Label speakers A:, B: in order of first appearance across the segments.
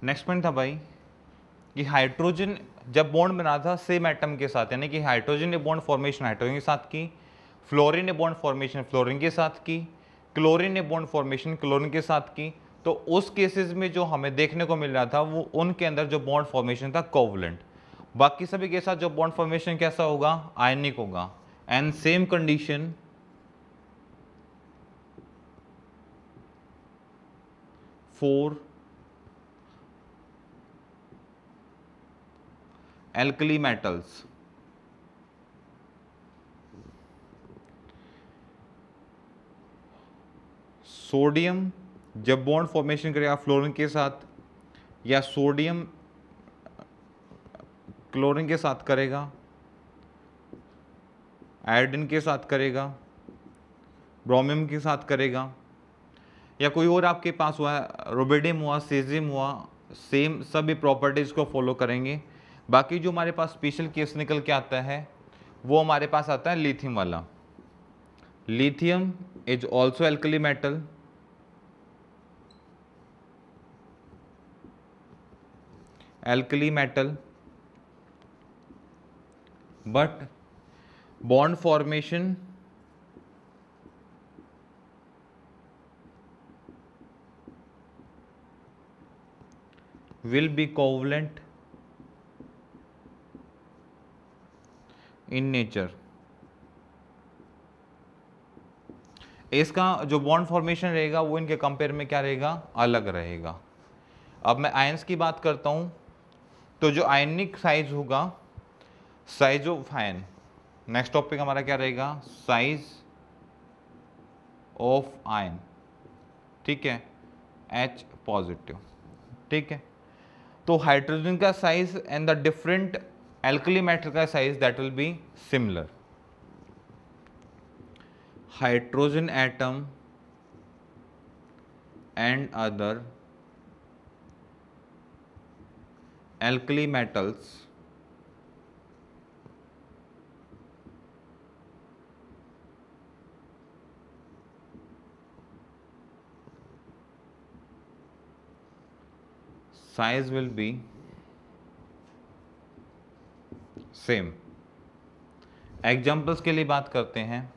A: Next point था भाई कि हाइड्रोजन जब बॉन्ड बना था सेम एटम के साथ, यानी कि हाइड्रोजन ने बॉन्ड फॉर्मेशन हाइड्रोजन के साथ की, फ्लोरीन ने बॉन्ड फॉर्मेशन फ्लोरीन के साथ की, क्लोरीन ने बॉन्ड फॉर्मेशन क्लोरीन के साथ की, तो उस केसेस में जो हमें देखने को मिल रहा था वो उनके अंदर जो बॉन्ड फॉर्मेशन था कोवलेंट। बाकी सभी के साथ जो बॉन्ड फॉर्मेशन कैसा होगा, आयनिक होगा। And same condition for alkali metals. Sodium जब बॉन्ड फॉर्मेशन करेगा फ्लोरीन के साथ, या सोडियम क्लोरीन के साथ करेगा, आयोडीन के साथ करेगा, ब्रोमियम के साथ करेगा, या कोई और आपके पास हुआ रुबिडियम हुआ, सीजियम हुआ, सेम सभी प्रॉपर्टीज़ को फॉलो करेंगे। बाकी जो हमारे पास स्पेशल केस निकल के आता है वो हमारे पास आता है लिथियम वाला। Lithium is also alkali metal, but bond formation will be covalent in nature। इसका जो बॉन्ड फॉर्मेशन रहेगा वो इनके कंपेयर में क्या रहेगा, अलग रहेगा। अब मैं आयंस की बात करता हूं, तो जो आयनिक साइज होगा, size of ion, next topic हमारा क्या रहेगा, साइज ऑफ आयन, ठीक है, H पॉजिटिव, ठीक है। तो हाइड्रोजन का size and the different alkali metal का size that will be similar. Hydrogen atom and other alkali metals size will be same। Examples के लिए बात करते हैं।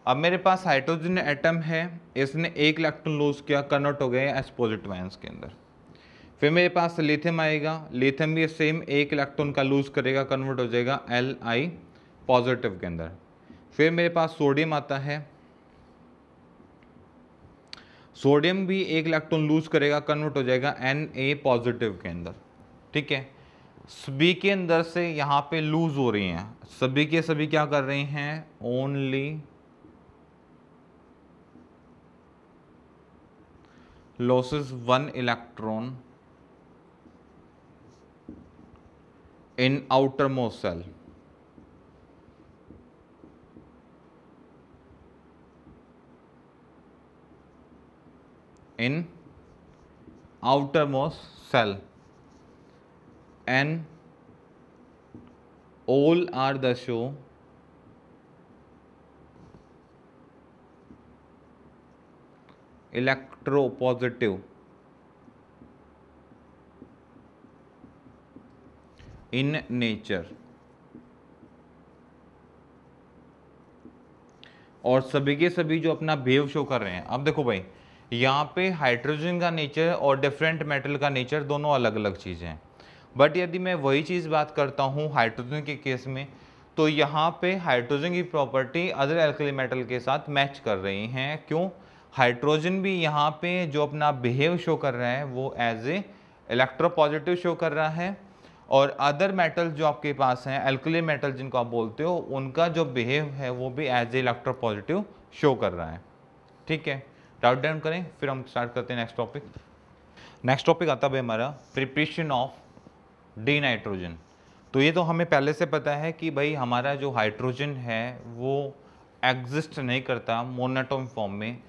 A: अब मेरे पास हाइड्रोजन एटम है, इसने एक इलेक्ट्रॉन लूज किया, कन्वर्ट हो गया एस पॉजिटिव आयंस के अंदर। फिर मेरे पास लिथियम आएगा, लिथियम भी सेम एक इलेक्ट्रॉन का लूज करेगा, कन्वर्ट हो जाएगा Li पॉजिटिव के अंदर। फिर मेरे पास सोडियम आता है, सोडियम भी एक इलेक्ट्रॉन लूज करेगा, कन्वर्ट हो जाएगा Na पॉजिटिव के अंदर, ठीक है। सभी के अंदर से यहाँ पे लूज हो रही हैं, सभी के सभी क्या कर रहे हैं, only loses 1 electron in outermost cell। in outermost cell, and all are the show electropositive in nature। और सभी के सभी जो अपना बिहेव शो कर रहे हैं। अब देखो भाई, यहाँ पे हाइड्रोजन का नेचर और डिफरेंट मेटल का नेचर दोनों अलग अलग चीज़ें हैं। बट यदि मैं वही चीज़ बात करता हूँ हाइड्रोजन के केस में, तो यहाँ पे हाइड्रोजन की प्रॉपर्टी अदर एल्कली मेटल के साथ मैच कर रही हैं। क्यों, हाइड्रोजन भी यहाँ पे जो अपना बिहेव शो कर रहा है वो एज ए इलेक्ट्रोपॉजिटिव शो कर रहा है, और अदर मेटल जो आपके पास हैं एल्कली मेटल जिनको आप बोलते हो, उनका जो बिहेव है वो भी एज ए इलेक्ट्रोपॉजिटिव शो कर रहा है, ठीक है। राउट डाउन करें, फिर हम स्टार्ट करते हैं नेक्स्ट टॉपिक। नेक्स्ट टॉपिक आता है हमारा प्रिपरेशन ऑफ डी नाइट्रोजन। तो ये तो हमें पहले से पता है कि भाई हमारा जो हाइड्रोजन है वो एग्जिस्ट नहीं करता मोनोटोम फॉर्म में।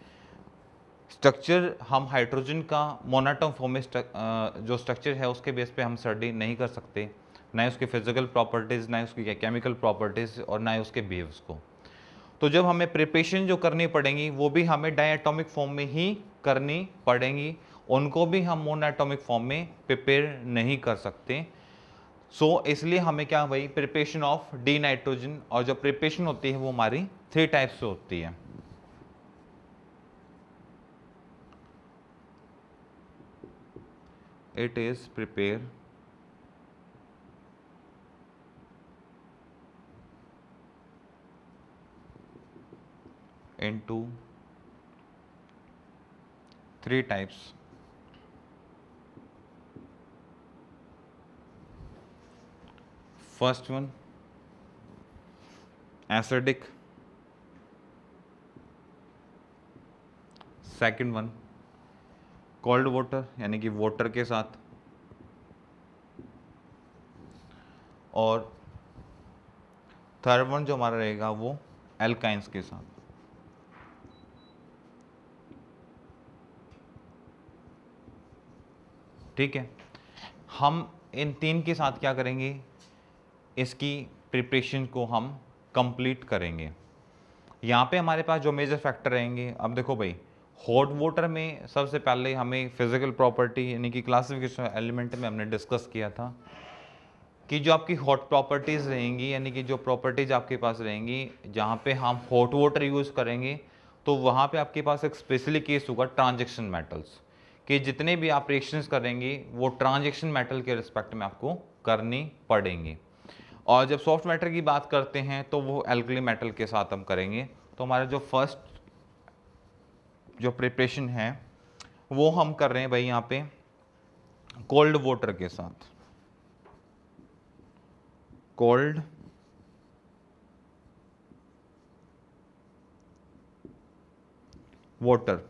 A: स्ट्रक्चर हम हाइड्रोजन का मोनोटोम फॉर्म में जो स्ट्रक्चर है उसके बेस पे हम स्टडी नहीं कर सकते, ना ही उसकी फिजिकल प्रॉपर्टीज़, ना ही उसकी केमिकल प्रॉपर्टीज़, और ना ही उसके बिहेव्स को। तो जब हमें प्रिपरेशन जो करनी पड़ेंगी वो भी हमें डायटोमिक फॉर्म में ही करनी पड़ेंगी, उनको भी हम मोनोएटॉमिक फॉर्म में प्रिपेयर नहीं कर सकते। इसलिए हमें क्या भाई, प्रिपरेशन ऑफ डी नाइट्रोजन, और जो प्रिपरेशन होती है वो हमारी 3 टाइप्स से होती है। It is prepare into 3 types. First one, acidic. Second one, cold water यानी कि वाटर के साथ, और थर्ड वन जो हमारा रहेगा वो एल्काइंस के साथ। ठीक है, हम इन 3 के साथ क्या करेंगे, इसकी प्रिपरेशन को हम कंप्लीट करेंगे। यहाँ पे हमारे पास जो मेजर फैक्टर रहेंगे, अब देखो भाई, हॉट वाटर में सबसे पहले हमें फिजिकल प्रॉपर्टी यानी कि क्लासिफिकेशन एलिमेंट में हमने डिस्कस किया था कि जो आपकी हॉट प्रॉपर्टीज़ रहेंगी, यानी कि जो प्रॉपर्टीज़ आपके पास रहेंगी जहाँ पे हम हॉट वाटर यूज़ करेंगे, तो वहाँ पे आपके पास एक स्पेशली केस होगा ट्रांजेक्शन मेटल्स, कि जितने भी आप रिएक्शंस करेंगे वो ट्रांजेक्शन मेटल के रिस्पेक्ट में आपको करनी पड़ेंगी। और जब सॉफ्ट मैटर की बात करते हैं तो वो एल्कली मेटल के साथ हम करेंगे। तो हमारा जो फर्स्ट जो प्रिपरेशन है वो हम कर रहे हैं भाई यहाँ पे कोल्ड वाटर के साथ। कोल्ड वाटर,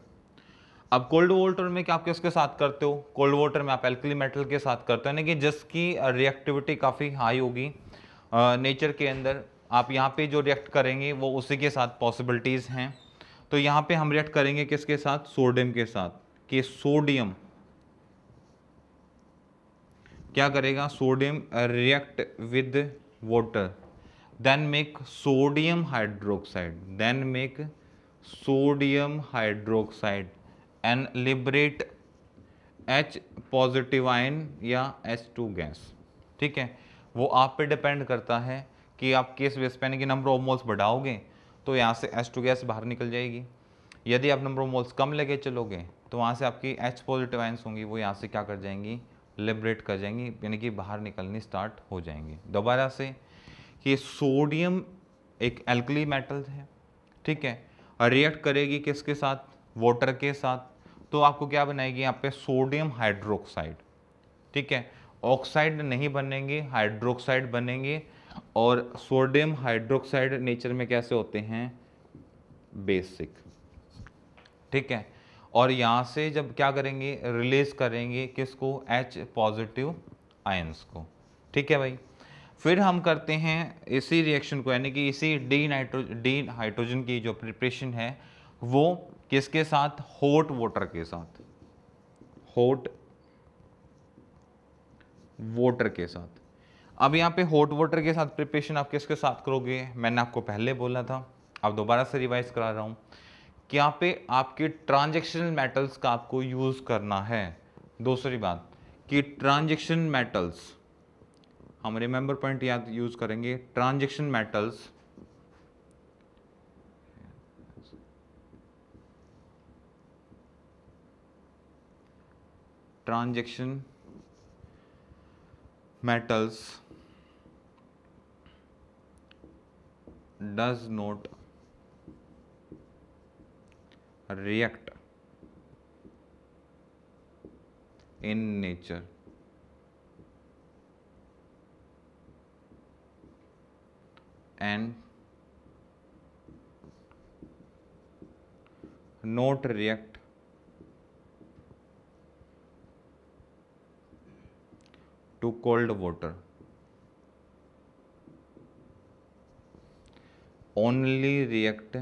A: अब कोल्ड वाटर में क्या आप किसके साथ करते हो, कोल्ड वाटर में आप एल्कली मेटल के साथ करते हो, यानी कि जिसकी रिएक्टिविटी काफ़ी हाई होगी नेचर के अंदर। आप यहाँ पे जो रिएक्ट करेंगे वो उसी के साथ पॉसिबिलिटीज़ हैं। तो यहाँ पे हम रिएक्ट करेंगे किसके साथ, सोडियम के साथ, कि सोडियम क्या करेगा, sodium react with water, then make sodium hydroxide, then make sodium hydroxide and liberate H positive ion या H2 गैस। ठीक है, वो आप पे डिपेंड करता है कि आप किस बेस पे, यानी कि नंबर ऑफ मोल्स बढ़ाओगे तो यहाँ से H2 गैस बाहर निकल जाएगी। यदि आप नंबर ऑफ मोल्स कम लेके चलोगे तो वहाँ से आपकी H पॉजिटिव आयंस होंगी, वो यहाँ से क्या कर जाएंगी, लिबरेट कर जाएंगी, यानी कि बाहर निकलनी स्टार्ट हो जाएंगी। दोबारा से कि सोडियम एक एल्कली मेटल है, ठीक है, और रिएक्ट करेगी किसके साथ, वाटर के साथ, तो आपको क्या बनाएगी यहाँ पे, सोडियम हाइड्रोक्साइड। ठीक है, ऑक्साइड नहीं बनेंगे, हाइड्रोक्साइड बनेंगे। और सोडियम हाइड्रोक्साइड नेचर में कैसे होते हैं, बेसिक। ठीक है, और यहाँ से जब क्या करेंगे, रिलीज करेंगे किसको, H पॉजिटिव आयंस को। ठीक है भाई, फिर हम करते हैं इसी रिएक्शन को, यानी कि इसी डी हाइड्रोजन की जो प्रिपरेशन है वो किसके साथ, हॉट वाटर के साथ, हॉट वाटर के साथ। अब यहाँ पे हॉट वाटर के साथ प्रिपरेशन आप किसके साथ करोगे, मैंने आपको पहले बोला था, अब दोबारा से रिवाइज करा रहा हूँ कि यहाँ पे आपके ट्रांजेक्शनल मेटल्स का आपको यूज करना है। दूसरी बात कि ट्रांजेक्शन मेटल्स, हम रिमेंबर पॉइंट याद यूज करेंगे, transaction metals transaction metals does not react in nature and not react to cold water, only react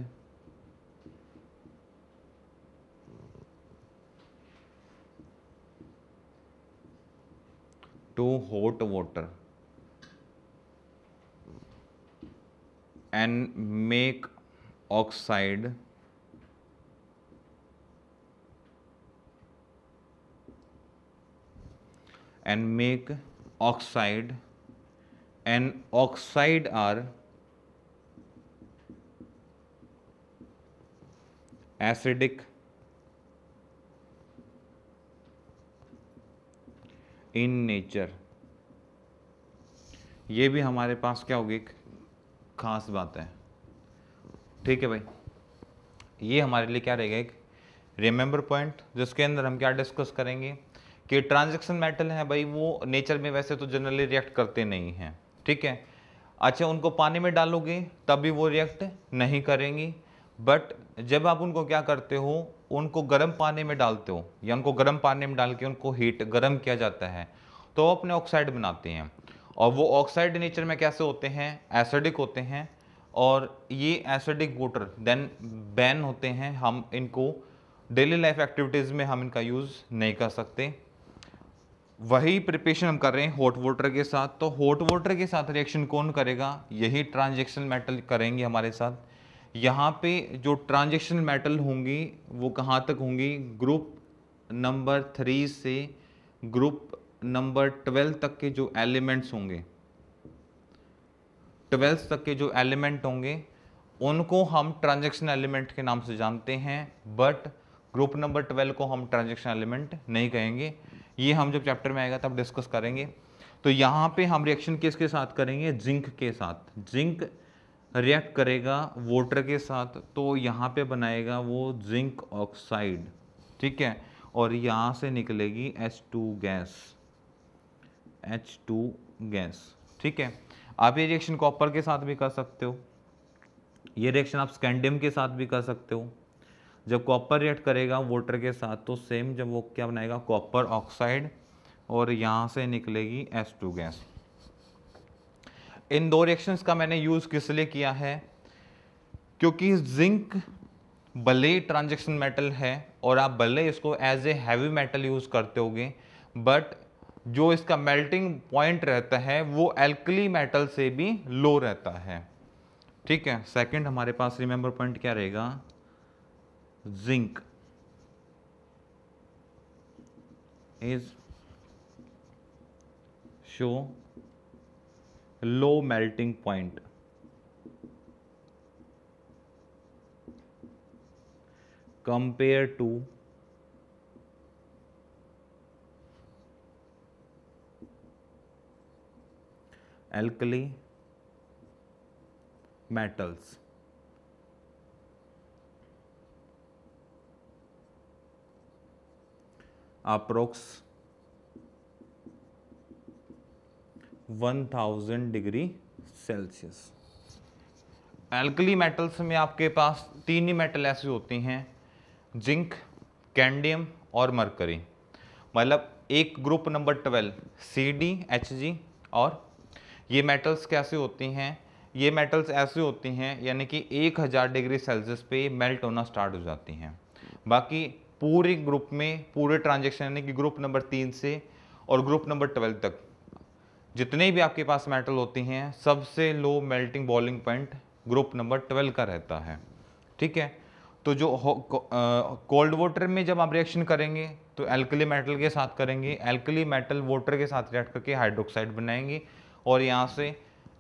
A: to hot water and make oxide and make oxide, and oxide are acidic in nature। ये भी हमारे पास क्या होगी, एक खास बात है। ठीक है भाई, ये हमारे लिए क्या रहेगा, एक रिमेंबर पॉइंट, जिसके अंदर हम क्या डिस्कस करेंगे कि ट्रांजैक्शन मेटल है भाई, वो नेचर में वैसे तो जनरली रिएक्ट करते नहीं हैं। ठीक है, अच्छा उनको पानी में डालोगे तब भी वो रिएक्ट नहीं करेंगी, बट जब आप उनको क्या करते हो, उनको गर्म पानी में डालते हो या उनको गर्म पानी में डाल के उनको हीट गर्म किया जाता है तो वो अपने ऑक्साइड बनाते हैं। और वो ऑक्साइड नेचर में कैसे होते हैं, एसिडिक होते हैं, और ये एसिडिक वाटर देन बैन होते हैं। हम इनको डेली लाइफ एक्टिविटीज़ में हम इनका यूज़ नहीं कर सकते। वही प्रिपरेशन हम कर रहे हैं हॉट वाटर के साथ, तो हॉट वाटर के साथ रिएक्शन कौन करेगा, यही ट्रांजैक्शन मेटल करेंगे हमारे साथ। यहाँ पे जो ट्रांजैक्शन मेटल होंगी वो कहाँ तक होंगी, ग्रुप नंबर 3 से ग्रुप नंबर 12 तक के जो एलिमेंट्स होंगे, 12 तक के जो एलिमेंट होंगे उनको हम ट्रांजैक्शन एलिमेंट के नाम से जानते हैं, बट ग्रुप नंबर 12 को हम ट्रांजैक्शन एलिमेंट नहीं कहेंगे। ये हम जब चैप्टर में आएगा तब डिस्कस करेंगे। तो यहाँ पे हम रिएक्शन किसके साथ करेंगे, जिंक के साथ। जिंक रिएक्ट करेगा वाटर के साथ, तो यहाँ पे बनाएगा वो जिंक ऑक्साइड। ठीक है, और यहाँ से निकलेगी H2 गैस, H2 गैस। ठीक है, आप ये रिएक्शन कॉपर के साथ भी कर सकते हो, ये रिएक्शन आप स्कैंडियम के साथ भी कर सकते हो। जब कॉपर रिएक्ट करेगा वाटर के साथ तो सेम, जब वो क्या बनाएगा, कॉपर ऑक्साइड, और यहाँ से निकलेगी H2 गैस। इन दो रिएक्शंस का मैंने यूज़ किस लिए किया है, क्योंकि जिंक भले ट्रांजैक्शन मेटल है और आप भले इसको as a heavy metal use करते होगे, बट जो इसका मेल्टिंग पॉइंट रहता है वो एल्कली मेटल से भी लो रहता है। ठीक है, सेकंड हमारे पास रिमेंबर पॉइंट क्या रहेगा, zinc is show low melting point compare to alkali metals। Approx 1000 degree Celsius. Alkali metals में आपके पास 3 ही मेटल ऐसे होती हैं, जिंक, कैंडियम और मरकरी। मतलब एक ग्रुप नंबर 12 CdHg, और ये मेटल्स कैसे होती हैं, ये मेटल्स ऐसे होती हैं यानी कि 1000 डिग्री सेल्सियस पे मेल्ट होना स्टार्ट हो जाती हैं। बाकी पूरे ग्रुप में, पूरे ट्रांजैक्शन यानी कि ग्रुप नंबर 3 से और ग्रुप नंबर 12 तक जितने भी आपके पास मेटल होती हैं, सबसे low melting boiling point group number 12 का रहता है। ठीक है, तो जो कोल्ड वाटर में जब आप रिएक्शन करेंगे तो एल्कली मेटल के साथ करेंगे, एल्कली मेटल वाटर के साथ रिएक्ट करके हाइड्रोक्साइड बनाएंगे, और यहाँ से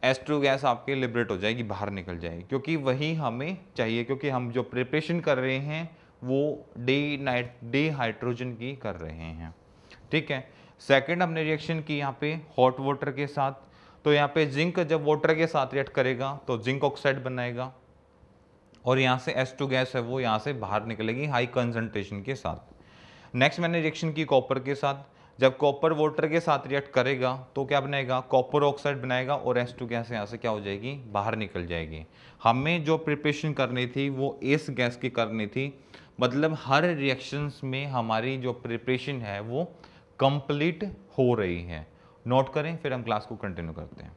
A: H2 गैस आपके लिबरेट हो जाएगी, बाहर निकल जाएगी, क्योंकि वही हमें चाहिए, क्योंकि हम जो प्रिपरेशन कर रहे हैं वो डे हाइड्रोजन की कर रहे हैं। ठीक है, सेकंड हमने रिएक्शन की यहाँ पे हॉट वाटर के साथ, तो यहाँ पे जिंक जब वाटर के साथ रिएक्ट करेगा तो जिंक ऑक्साइड बनाएगा, और यहाँ से H2 गैस है वो यहाँ से बाहर निकलेगी हाई कंसंट्रेशन के साथ। नेक्स्ट मैंने रिएक्शन की कॉपर के साथ, जब कॉपर वाटर के साथ रिएक्ट करेगा तो क्या बनेगा, कॉपर ऑक्साइड बनाएगा, और H2 गैस यहाँ से क्या हो जाएगी, बाहर निकल जाएगी। हमें जो प्रिपरेशन करनी थी वो इस गैस की करनी थी, मतलब हर रिएक्शंस में हमारी जो प्रिपरेशन है वो कंप्लीट हो रही है। नोट करें, फिर हम क्लास को कंटिन्यू करते हैं।